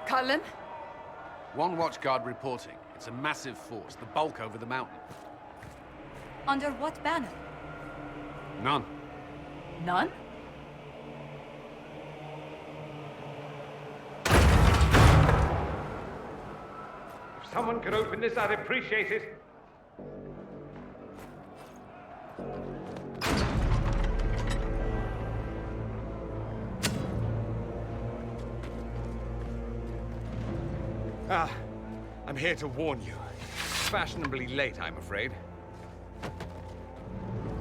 Cullen? One watchguard reporting. It's a massive force, the bulk over the mountain. Under what banner? None. None? If someone could open this, I'd appreciate it. I'm here to warn you. Fashionably late, I'm afraid.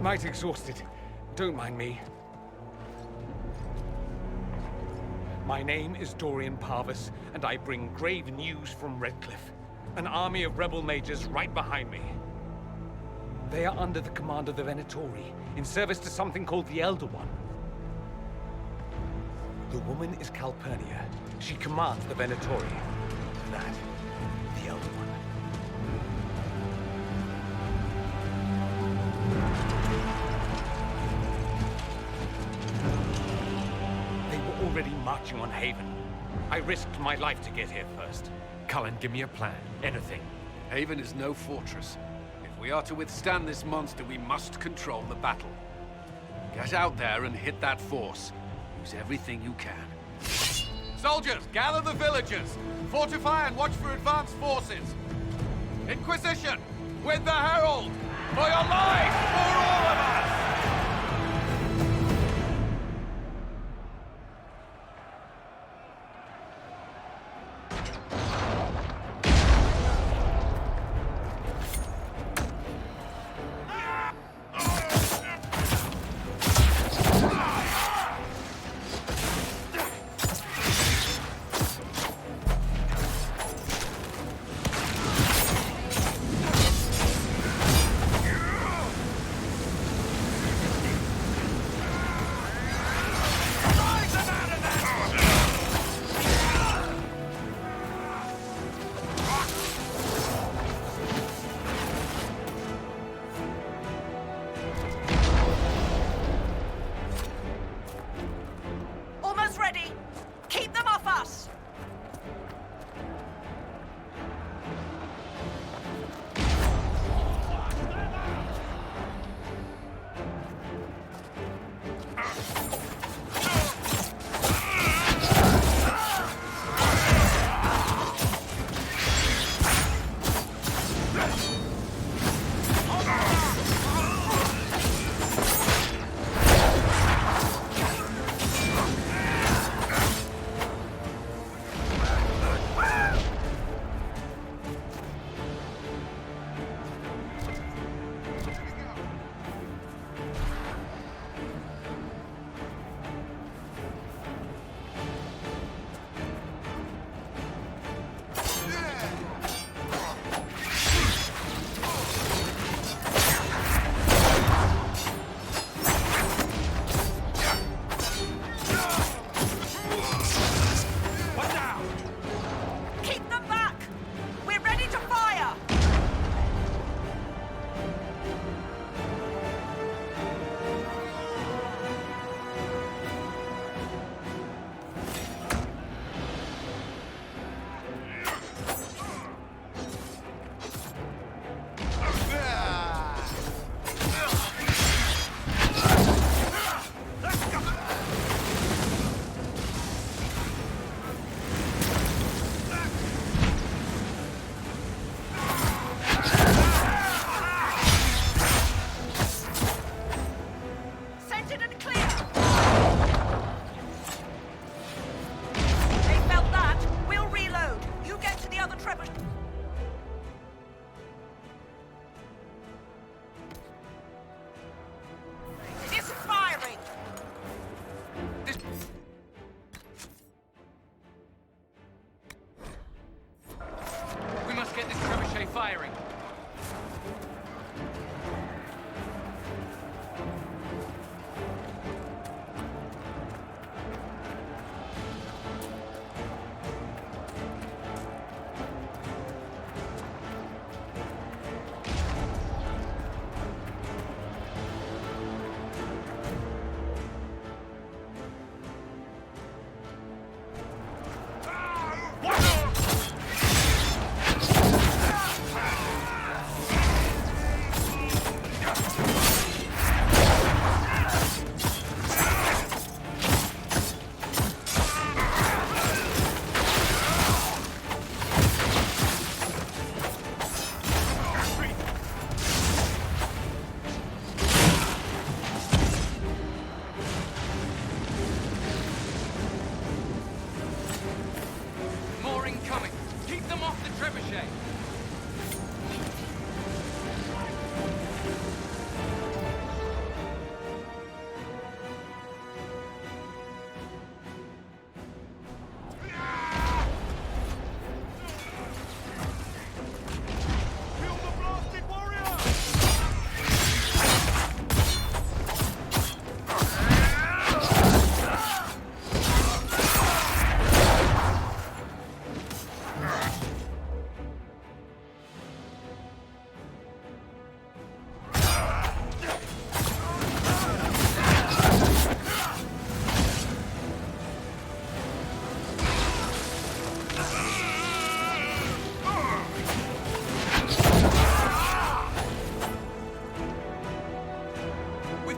Might exhausted. Don't mind me. My name is Dorian Parvis, and I bring grave news from Redcliffe. An army of rebel mages right behind me. They are under the command of the Venatori, in service to something called the Elder One. The woman is Calpurnia. She commands the Venatori. That, the Elder One. They were already marching on Haven. I risked my life to get here first. Cullen, give me a plan. Anything. Haven is no fortress. If we are to withstand this monster, we must control the battle. Get out there and hit that force. Use everything you can. Soldiers, gather the villagers! Fortify and watch for advanced forces! Inquisition! With the Herald! For your lives! For all of us!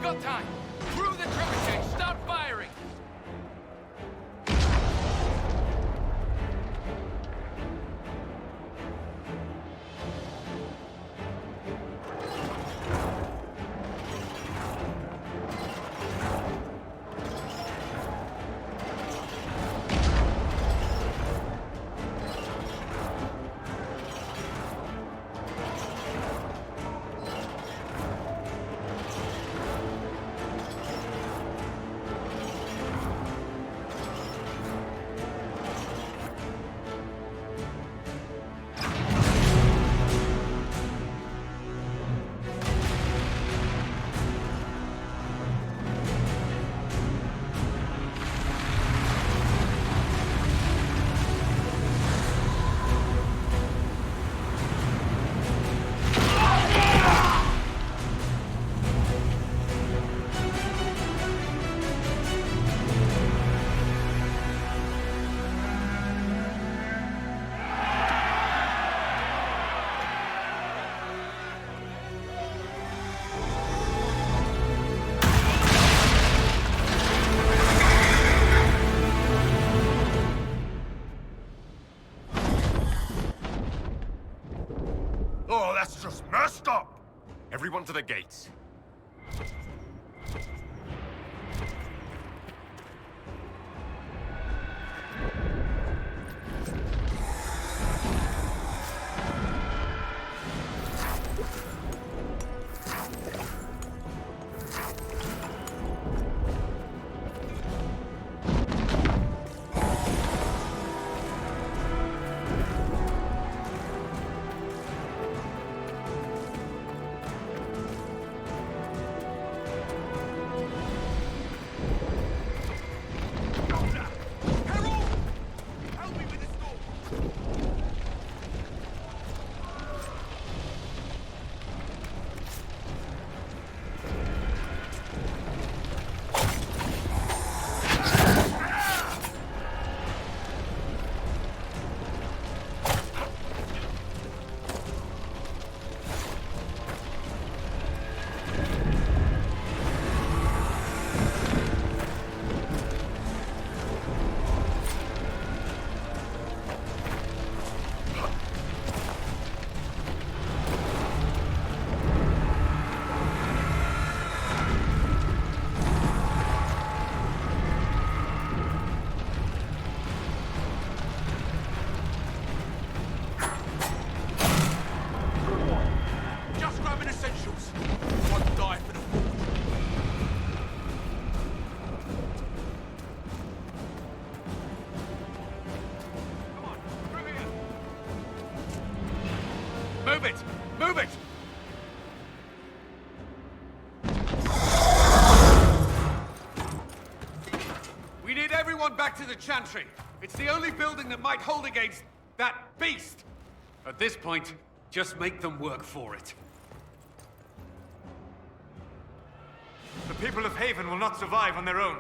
We've got time. Through the trebuchet, start firing! Oh, that's just messed up! Everyone to the gates. Move it! Move it! We need everyone back to the Chantry. It's the only building that might hold against that beast. At this point, just make them work for it. The people of Haven will not survive on their own.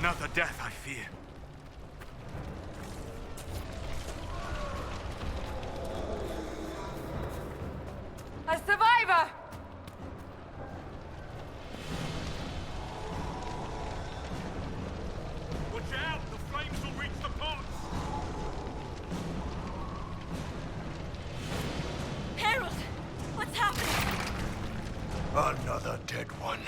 Another death, I fear. A survivor! Watch out! The flames will reach the pots! Harold! What's happening? Another dead one.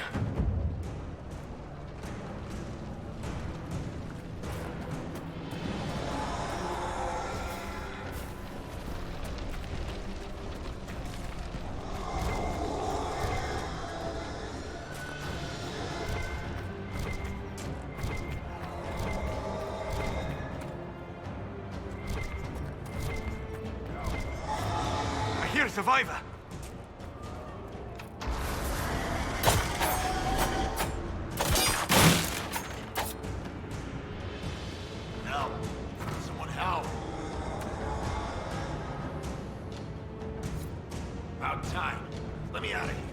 I hear a survivor! Help! Someone help! About time. Let me out of here.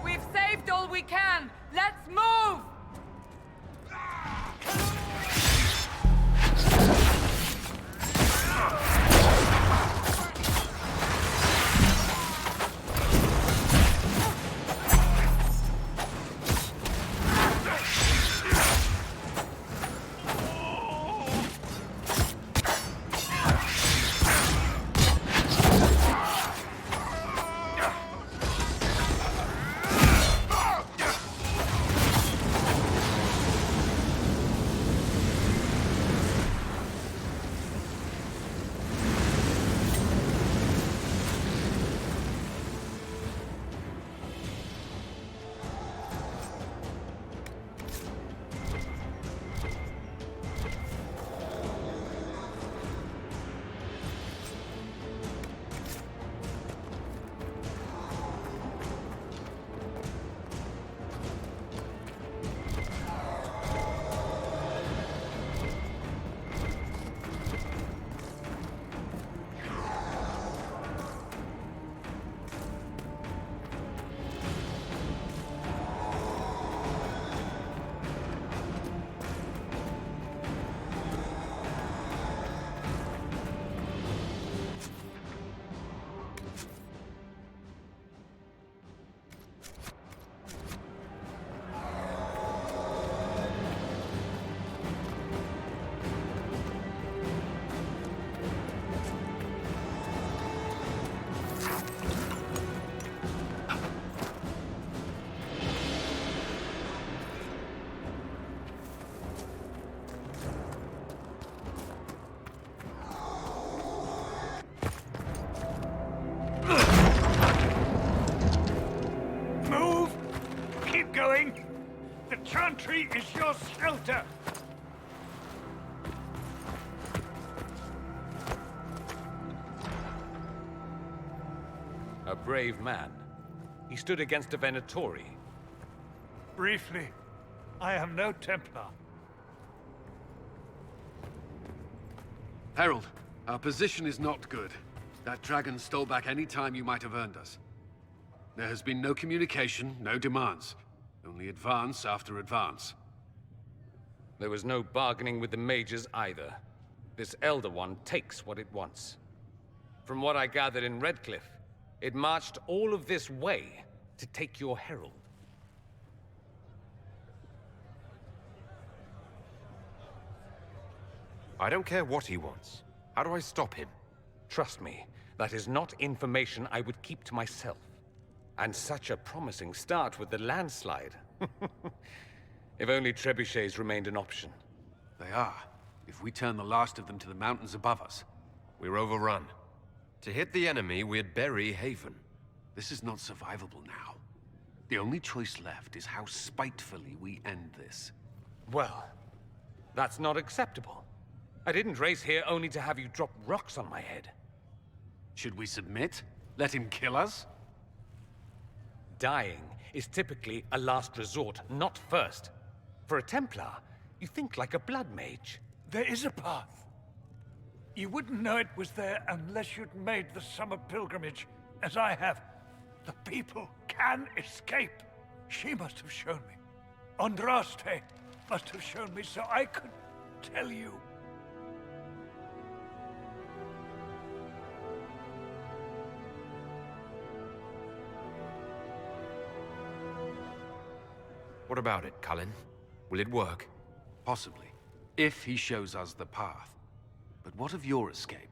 We've saved all we can! Let's move! Chantry is your shelter! A brave man. He stood against a Venatori. Briefly, I am no Templar. Herald, our position is not good. That dragon stole back any time you might have earned us. There has been no communication, no demands. Only advance after advance. There was no bargaining with the mages either. This Elder One takes what it wants. From what I gathered in Redcliffe, it marched all of this way to take your herald. I don't care what he wants. How do I stop him? Trust me, that is not information I would keep to myself. And such a promising start with the landslide. If only trebuchets remained an option. They are, if we turn the last of them to the mountains above us. We're overrun. To hit the enemy, we'd bury Haven. This is not survivable now. The only choice left is how spitefully we end this. Well, that's not acceptable. I didn't race here only to have you drop rocks on my head. Should we submit? Let him kill us? Dying is typically a last resort, not first. For a Templar, you think like a blood mage. There is a path. You wouldn't know it was there unless you'd made the summer pilgrimage, as I have. The people can escape. She must have shown me. Andraste must have shown me so I could tell you. What about it, Cullen? Will it work? Possibly, if he shows us the path. But what of your escape?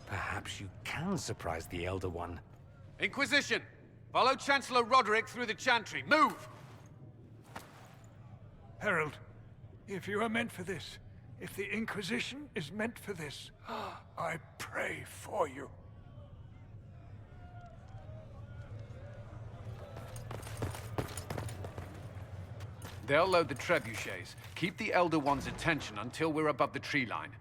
Perhaps you can surprise the Elder One. Inquisition! Follow Chancellor Roderick through the Chantry. Move! Herald, if you are meant for this, if the Inquisition is meant for this, I pray for you. They'll load the trebuchets. Keep the Elder One's attention until we're above the tree line.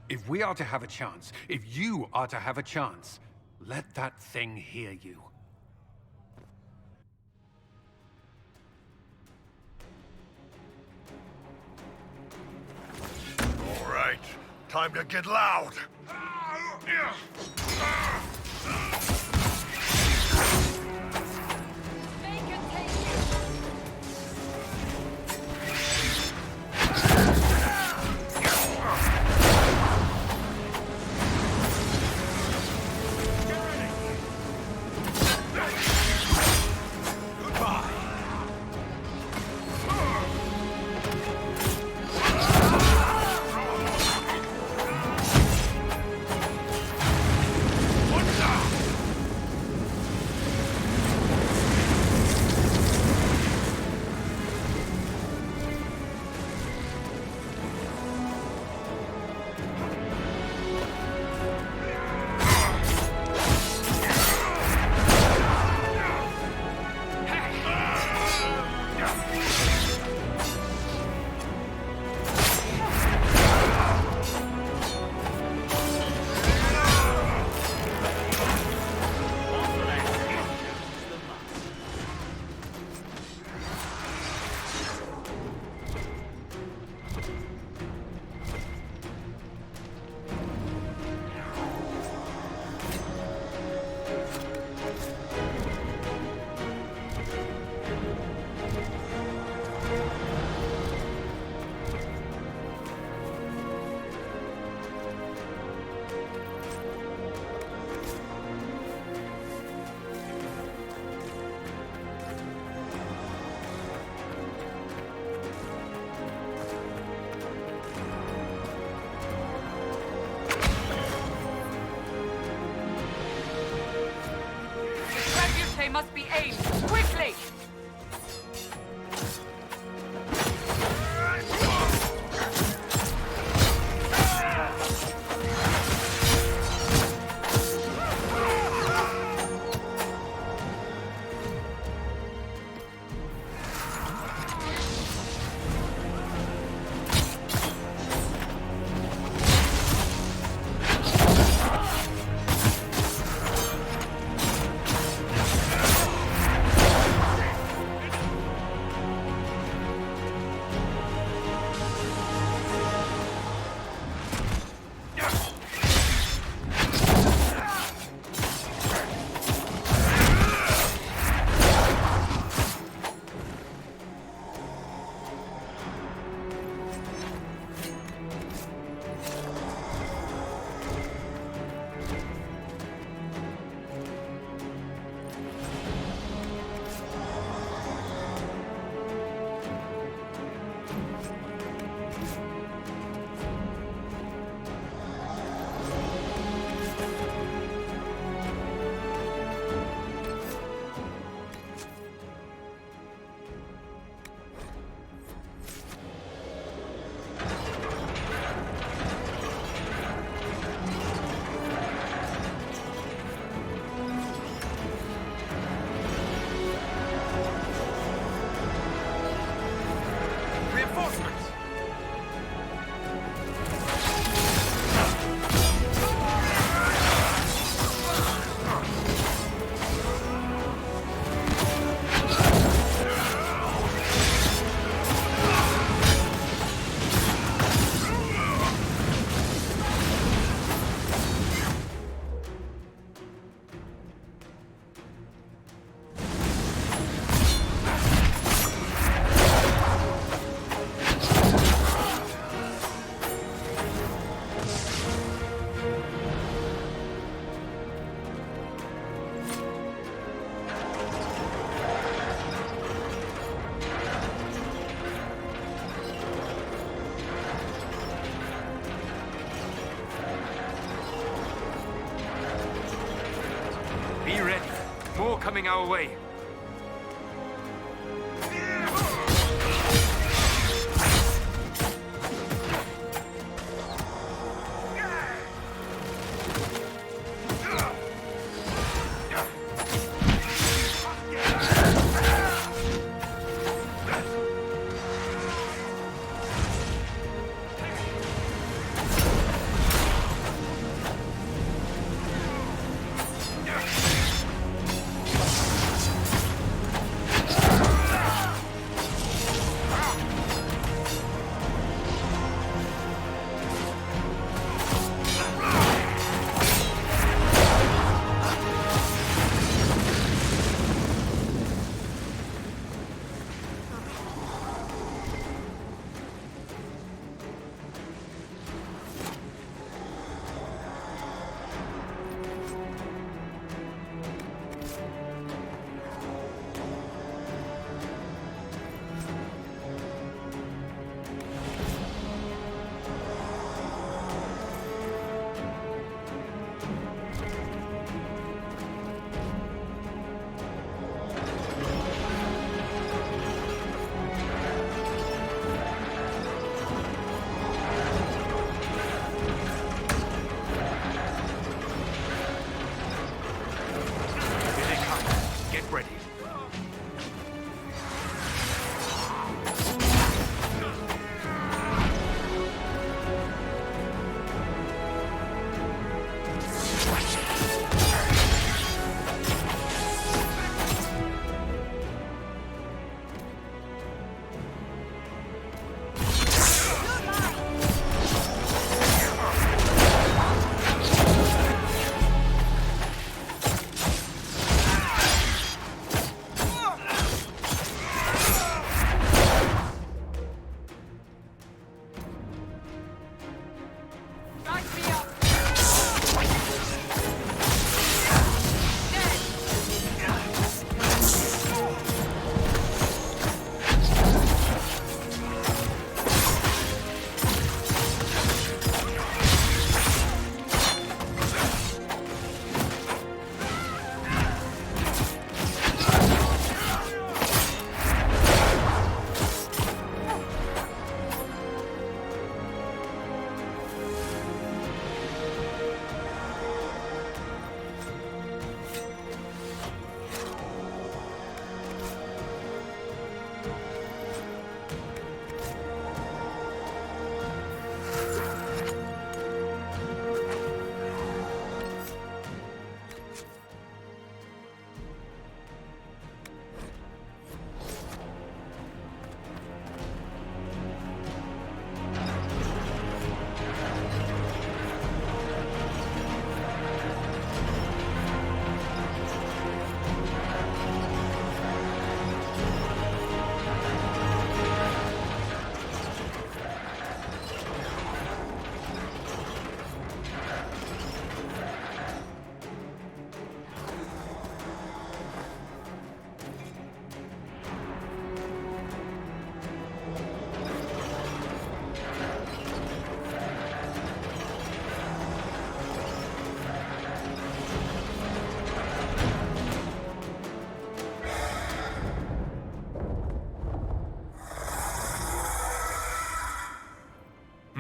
If we are to have a chance, if you are to have a chance, let that thing hear you. All right, time to get loud. Make it take you. They must be aimed quickly! More coming our way.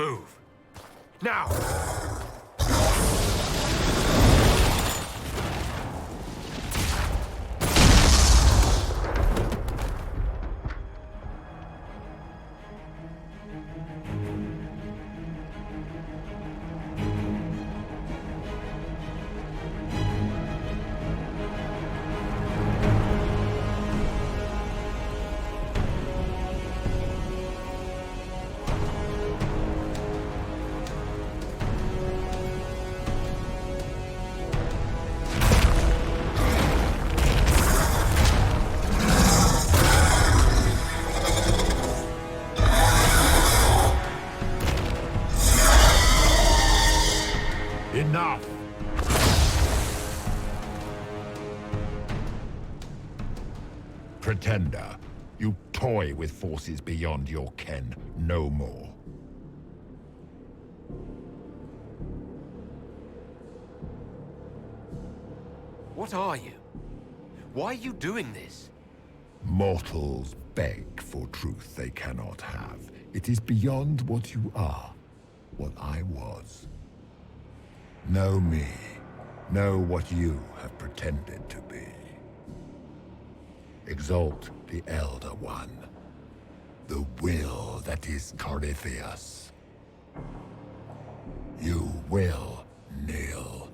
Move. Now! Enough! Pretender, you toy with forces beyond your ken, no more. What are you? Why are you doing this? Mortals beg for truth they cannot have. It is beyond what you are, what I was. Know me. Know what you have pretended to be. Exalt the Elder One. The will that is Corypheus. You will kneel.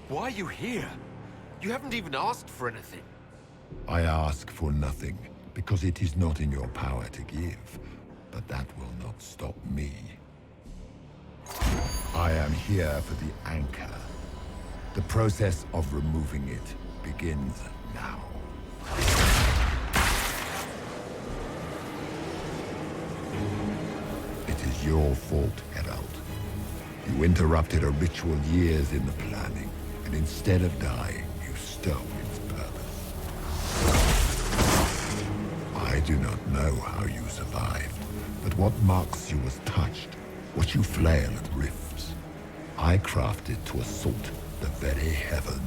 Why are you here? You haven't even asked for anything. I ask for nothing, because it is not in your power to give. But that will not stop me. I am here for the anchor. The process of removing it begins now. It is your fault, Herald. You interrupted a ritual years in the planning, and instead of dying, you stole its purpose. I do not know how you survived, but what marks you as touched, what you flail at rifts, I crafted to assault the very heavens.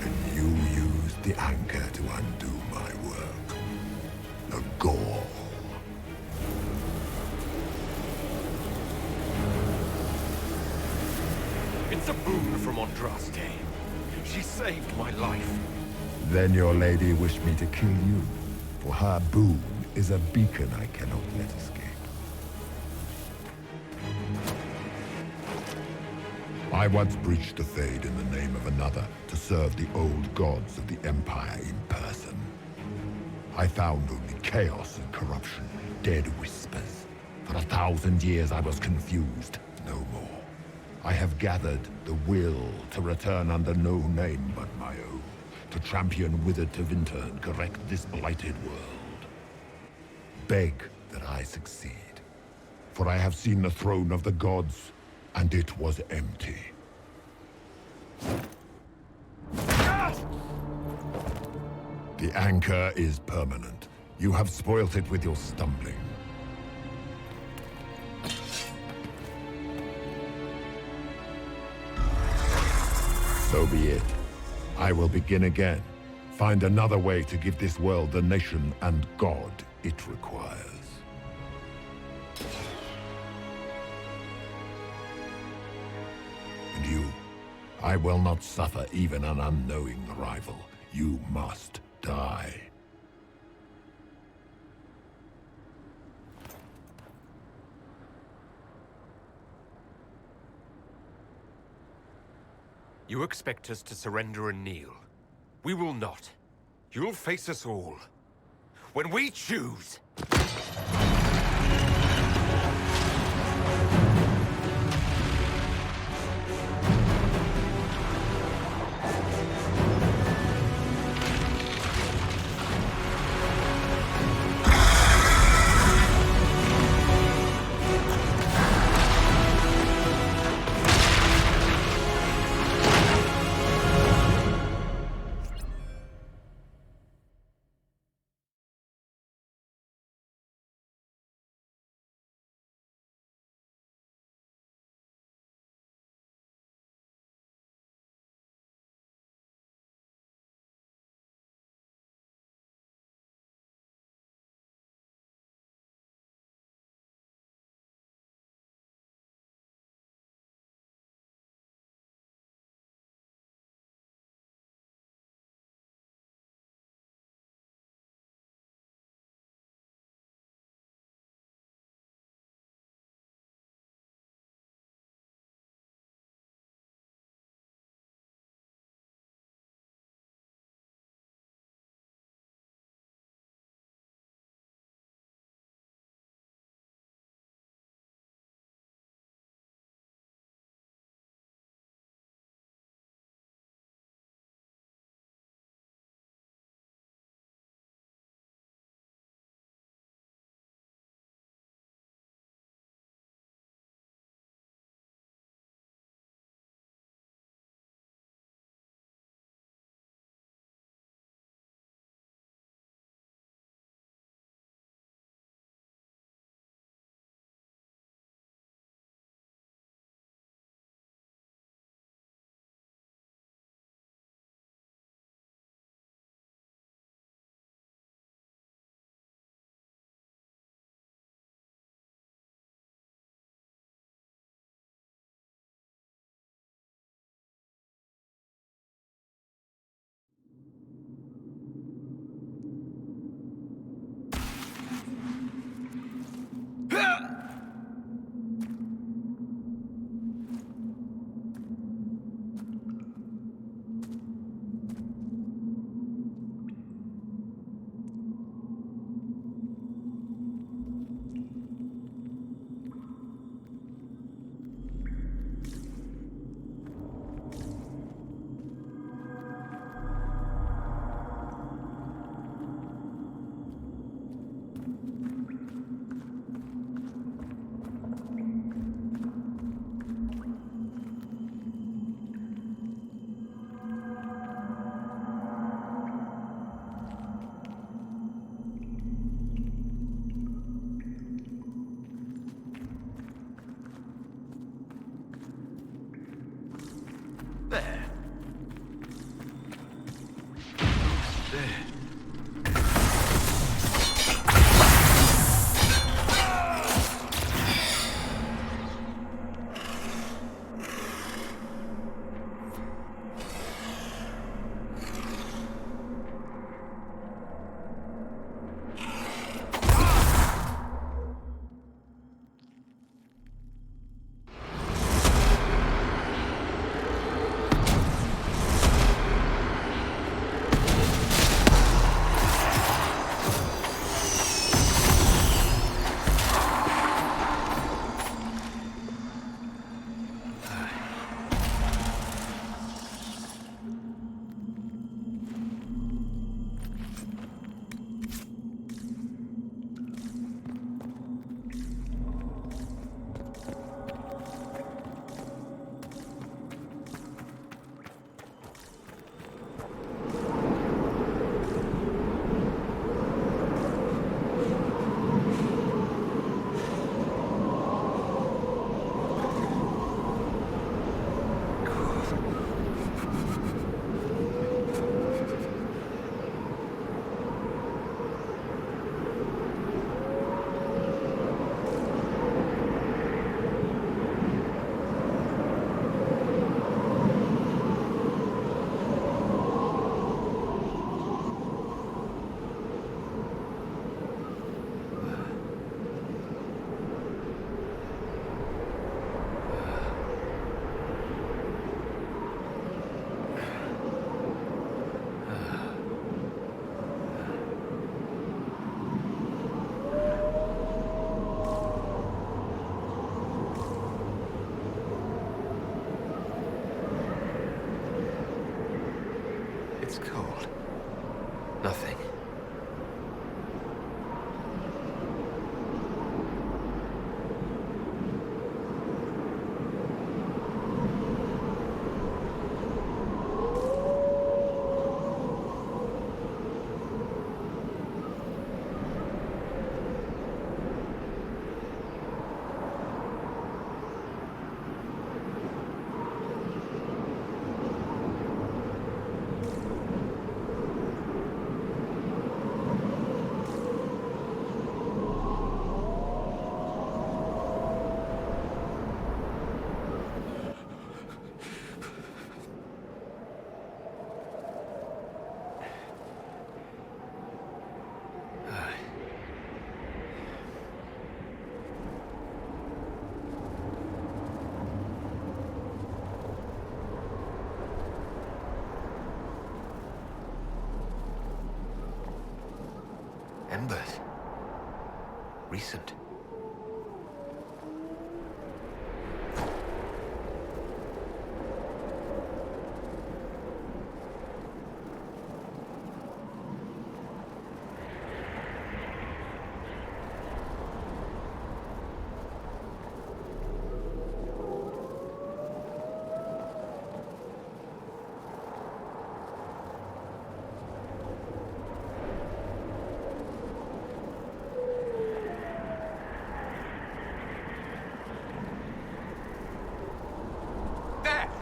And you used the anchor to undo my work. The gall. It's a boon from Andraste. She saved my life. Then your lady wished me to kill you, for her boon is a beacon I cannot let escape. I once breached the Fade in the name of another to serve the old gods of the Empire in person. I found only chaos and corruption, dead whispers. For 1,000 years I was confused, no more. I have gathered the will to return under no name but my own, to champion withered Tevinter and correct this blighted world. Beg that I succeed, for I have seen the throne of the gods, and it was empty. The anchor is permanent. You have spoilt it with your stumbling. So be it. I will begin again. Find another way to give this world the nation and God it requires. And you, I will not suffer even an unknowing rival. You must die. You expect us to surrender and kneel. We will not. You'll face us all. When we choose! There. There. It's cold. Nothing. Embers. Recent.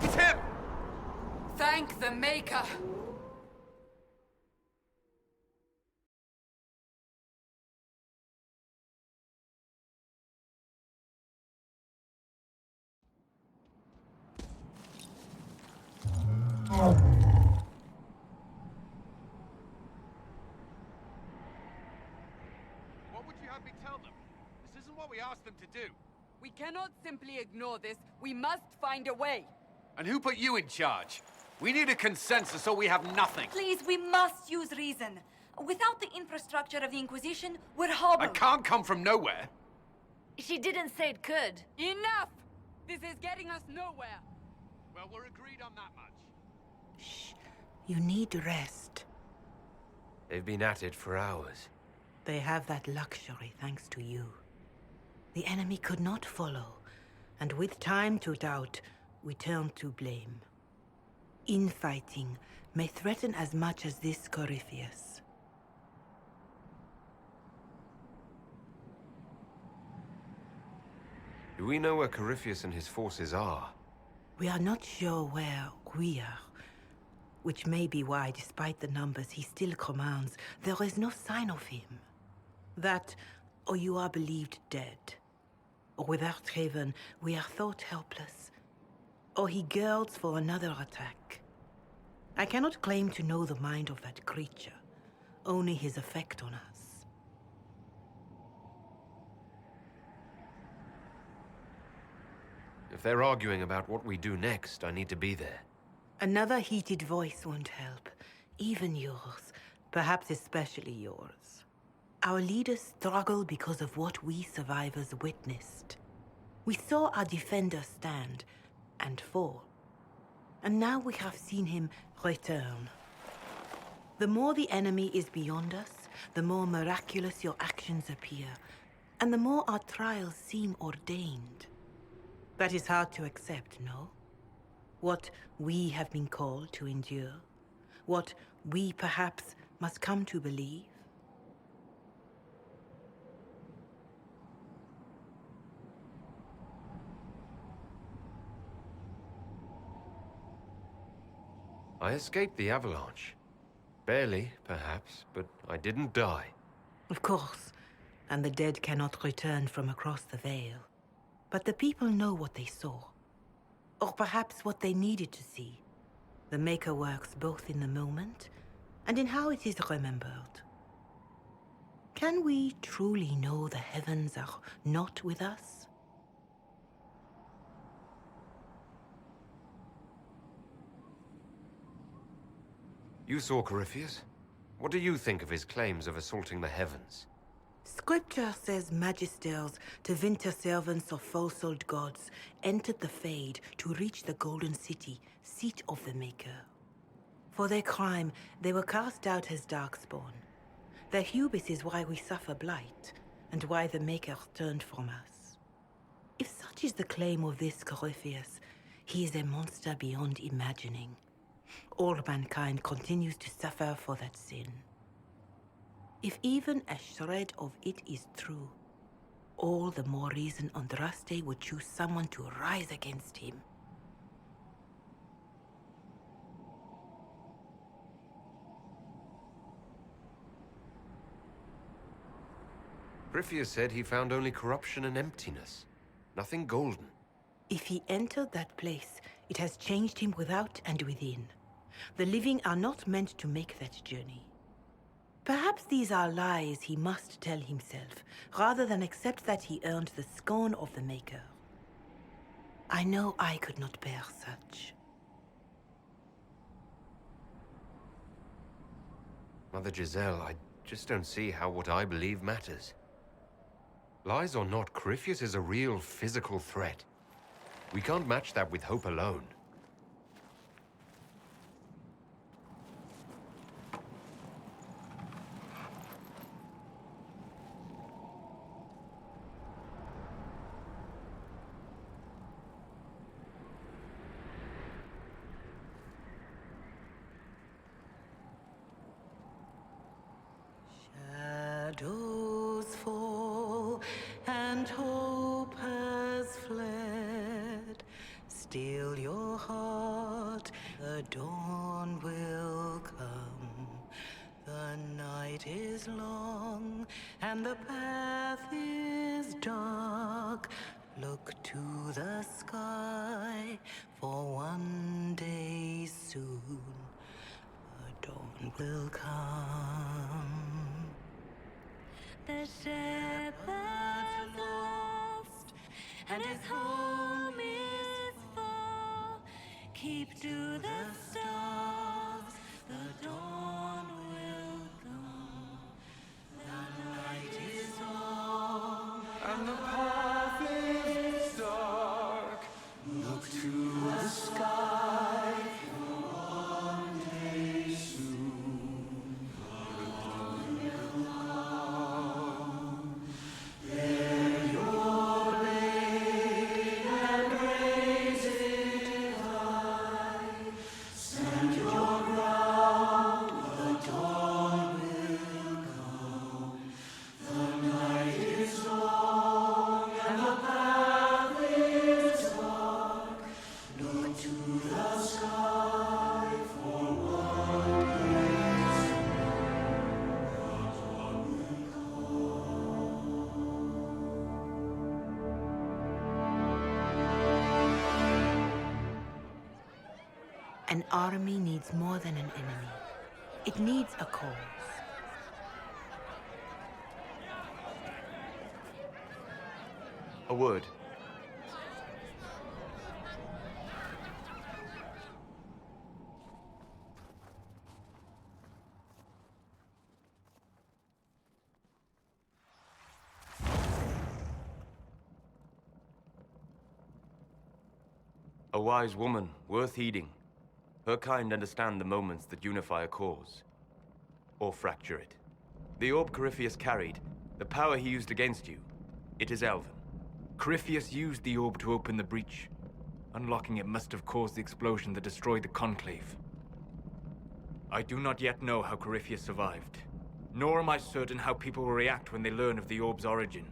It's him! Thank the Maker! What would you have me tell them? isn't what we asked them to do. We cannot simply ignore this. We must find a way. And who put you in charge? We need a consensus or we have nothing. Please, we must use reason. Without the infrastructure of the Inquisition, we're I hobbled. can't come from nowhere. She didn't say it could. Enough! This is getting us nowhere. Well, we're agreed on that much. Shh. You need rest. They've been at it for hours. They have that luxury thanks to you. The enemy could not follow, and with time to doubt, we turn to blame. Infighting may threaten as much as this Corypheus. Do we know where Corypheus and his forces are? We are not sure where we are, which may be why, despite the numbers he still commands, there is no sign of him. That, or you are believed dead. Or without Haven, we are thought helpless. Or he girds for another attack. I cannot claim to know the mind of that creature, only his effect on us. If they're arguing about what we do next, I need to be there. Another heated voice won't help. Even yours. Perhaps especially yours. Our leaders struggle because of what we survivors witnessed. We saw our defender stand and fall. And now we have seen him return. The more the enemy is beyond us, the more miraculous your actions appear, and the more our trials seem ordained. That is hard to accept, no? What we have been called to endure, what we perhaps must come to believe. I escaped the avalanche. Barely, perhaps, but I didn't die. Of course, and the dead cannot return from across the veil. But the people know what they saw. Or perhaps what they needed to see. The Maker works both in the moment and in how it is remembered. Can we truly know the heavens are not with us? You saw Corypheus? What do you think of his claims of assaulting the heavens? Scripture says magisters, divinter servants of false-old gods, entered the Fade to reach the Golden City, seat of the Maker. For their crime, they were cast out as Darkspawn. Their hubris is why we suffer blight, and why the Maker turned from us. If such is the claim of this Corypheus, he is a monster beyond imagining. All mankind continues to suffer for that sin. If even a shred of it is true, all the more reason Andraste would choose someone to rise against him. Corypheus said he found only corruption and emptiness. Nothing golden. If he entered that place, it has changed him without and within. The living are not meant to make that journey. Perhaps these are lies he must tell himself, rather than accept that he earned the scorn of the Maker. I know I could not bear such. Mother Giselle, I just don't see how what I believe matters. Lies or not, Corypheus is a real physical threat. We can't match that with hope alone. Shadows fall and hope has fled. Still your heart, the dawn will come. The night is long and the path is dark. Look to the sky, for one day soon the dawn will come. The shepherds and his home is far. Keep to the stars, the dawn will come. The night is long, And the path is dark. Look to the sky. One day soon, the dawn will come. There your blade and raise it high. Stand your ground, the dawn will come. The night is long and the path is dark. Look to the sky for one day soon. The dawn will An army needs more than an enemy. It needs a cause. A word. A wise woman, worth heeding. Her kind understand the moments that unify a cause. Or fracture it. The orb Corypheus carried, the power he used against you, it is elven. Corypheus used the orb to open the breach. Unlocking it must have caused the explosion that destroyed the Conclave. I do not yet know how Corypheus survived, nor am I certain how people will react when they learn of the orb's origin.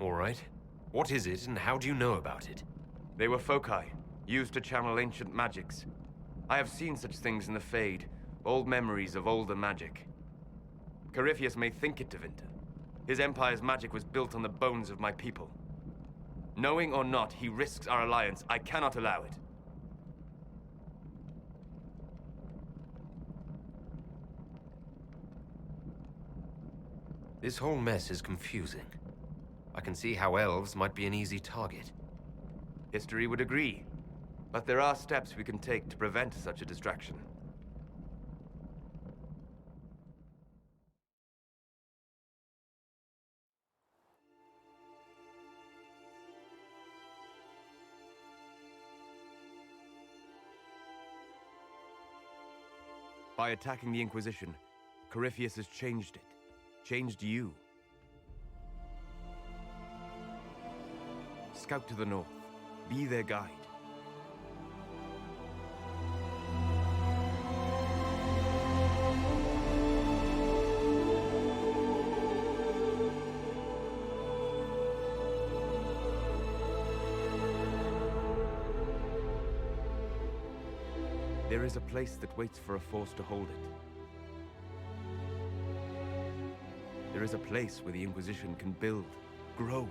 All right. What is it, and how do you know about it? They were foci, used to channel ancient magics. I have seen such things in the Fade, old memories of older magic. Corypheus may think it Tevinter. His empire's magic was built on the bones of my people. Knowing or not, he risks our alliance. I cannot allow it. This whole mess is confusing. I can see how elves might be an easy target. History would agree. But there are steps we can take to prevent such a distraction. By attacking the Inquisition, Corypheus has changed it. Changed you. Scout to the north. Be their guide. There is a place that waits for a force to hold it. There is a place where the Inquisition can build, grow.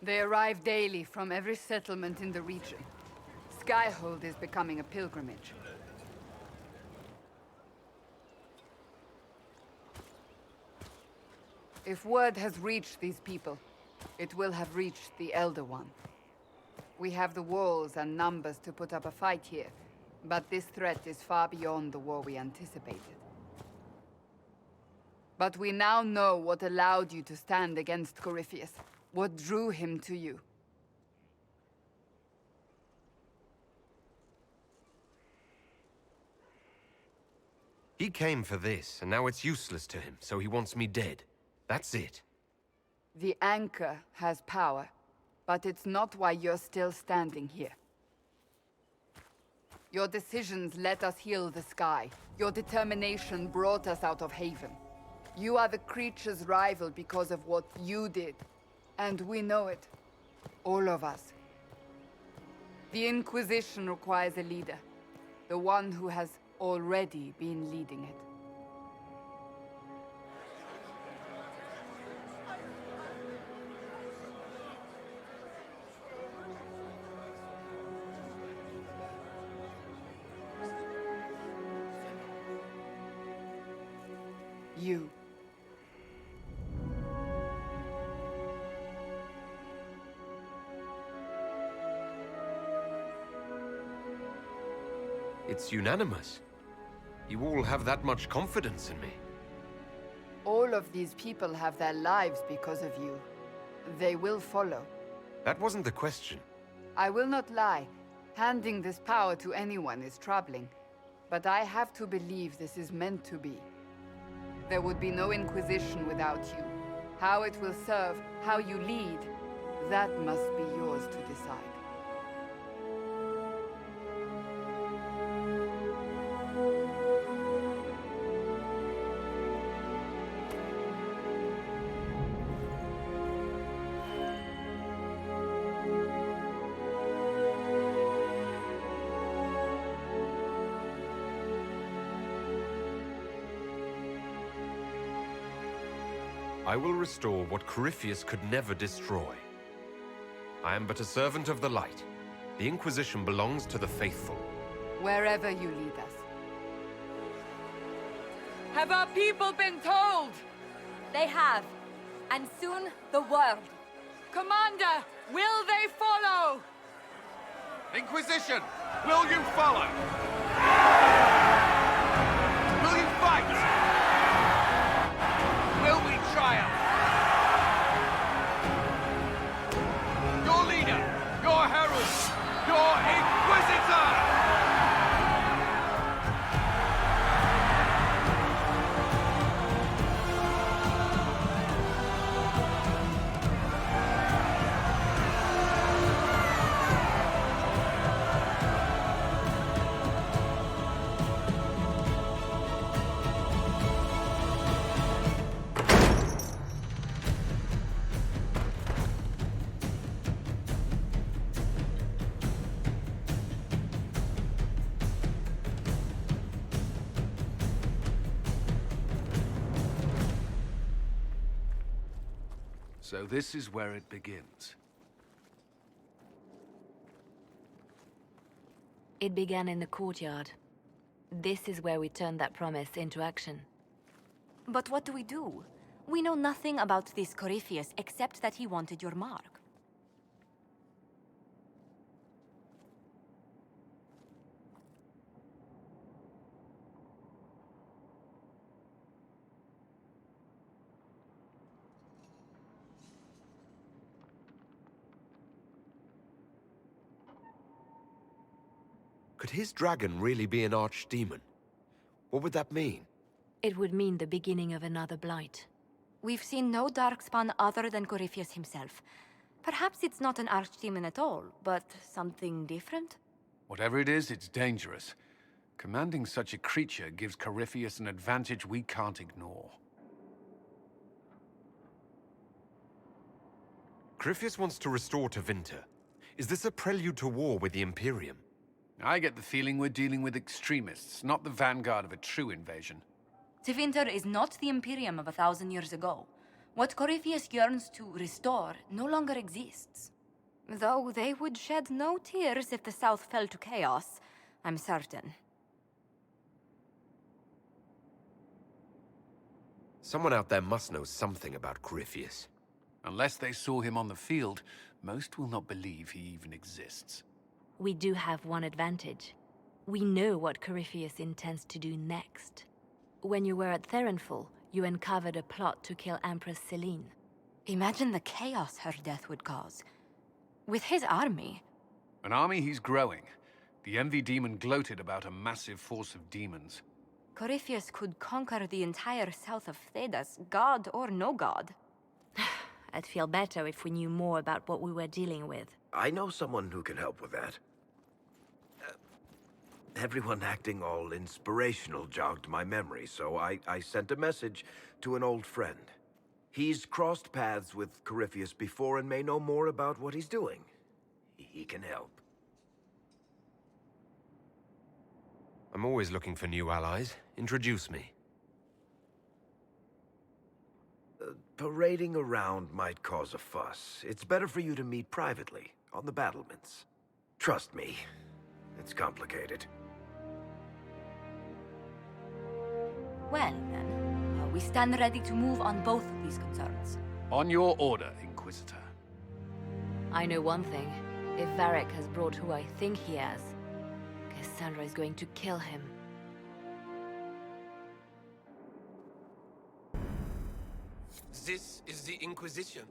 They arrive daily from every settlement in the region. Skyhold is becoming a pilgrimage. If word has reached these people, it will have reached the Elder One. We have the walls and numbers to put up a fight here, but this threat is far beyond the war we anticipated. But we now know what allowed you to stand against Corypheus, what drew him to you. He came for this, and now it's useless to him, so he wants me dead. That's it. The Anchor has power, but it's not why you're still standing here. Your decisions let us heal the sky. Your determination brought us out of Haven. You are the creature's rival because of what you did. And we know it. All of us. The Inquisition requires a leader. The one who has already been leading it. You. It's unanimous. You all have that much confidence in me. All of these people have their lives because of you. They will follow. That wasn't the question. I will not lie. Handing this power to anyone is troubling. But I have to believe this is meant to be. There would be no Inquisition without you. How it will serve, how you lead, that must be yours to decide. I will restore what Corypheus could never destroy. I am but a servant of the light. The Inquisition belongs to the faithful. Wherever you lead us. Have our people been told? They have. And soon, the world. Commander, will they follow? Inquisition, will you follow? Will you fight? Will we triumph? Your leader, your herald, your Inquisitor! So this is where it begins. It began in the courtyard. This is where we turned that promise into action. But what do we do? We know nothing about this Corypheus except that he wanted your mark. Could his dragon really be an archdemon? What would that mean? It would mean the beginning of another blight. We've seen no darkspawn other than Corypheus himself. Perhaps it's not an archdemon at all, but something different? Whatever it is, it's dangerous. Commanding such a creature gives Corypheus an advantage we can't ignore. Corypheus wants to restore Tevinter. Is this a prelude to war with the Imperium? I get the feeling we're dealing with extremists, not the vanguard of a true invasion. Tevinter is not the Imperium of 1,000 years ago. What Corypheus yearns to restore no longer exists. Though they would shed no tears if the South fell to chaos, I'm certain. Someone out there must know something about Corypheus. Unless they saw him on the field, most will not believe he even exists. We do have one advantage. We know what Corypheus intends to do next. When you were at Therenfall, you uncovered a plot to kill Empress Celine. Imagine the chaos her death would cause. With his army. An army he's growing. The Envy Demon gloated about a massive force of demons. Corypheus could conquer the entire south of Thedas, god or no god. I'd feel better if we knew more about what we were dealing with. I know someone who can help with that. Everyone acting all inspirational jogged my memory, so I sent a message to an old friend. He's crossed paths with Corypheus before and may know more about what he's doing. He can help. I'm always looking for new allies. Introduce me. Parading around might cause a fuss. It's better for you to meet privately, on the battlements. Trust me, it's complicated. Well, then, we stand ready to move on both of these concerns. On your order, Inquisitor. I know one thing. If Varric has brought who I think he has, Cassandra is going to kill him. This is the Inquisition.